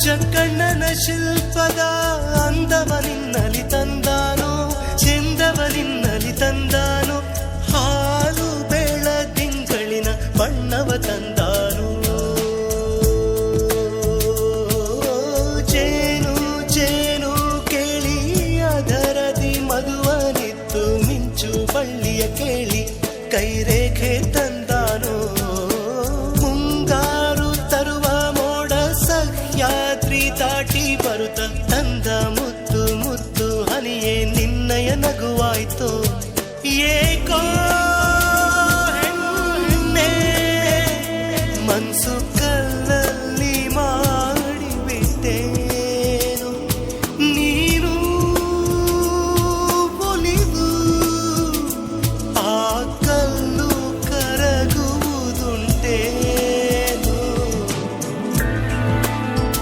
ಜಕ್ಕಣ್ಣನ ಶಿಲ್ಪದ ಅಂದವನಿನ್ನಲಿ ತಂದಾನು, ಚೆಂದವನಿನ್ನಲಿ ತಂದಾನು, ಹಾಲು ಬೆಳದಿಂಗಳಿನ ಬಣ್ಣವ ತಂದಾನು. ಜೇನು ಜೇನು ಕೇಳಿ ಅದರದಿ ಮಧುವನಿತ್ತು, ಮಿಂಚು ಬಳ್ಳಿಯ ಕೇಳಿ ಕೈರೇಖೆ ತಂದಾನು. ಮುಂಗಾರು ತರುವ ಮೋಡ ಸಹ್ಯಾದ್ರಿ ದಾಟಿ ಬರುತ್ತ ತಂದ ಮುತ್ತು ಮುತ್ತು ಹನಿಯೇ ನಿನ್ನಯ ನಗುವಾಯ್ತು. ಏಕೋ ಹೆಣ್ಣೆ ಮನ್ಸು ಕಲ್ಲಲ್ಲಿ ಮಾಡಿಬಿಟ್ಟೆ.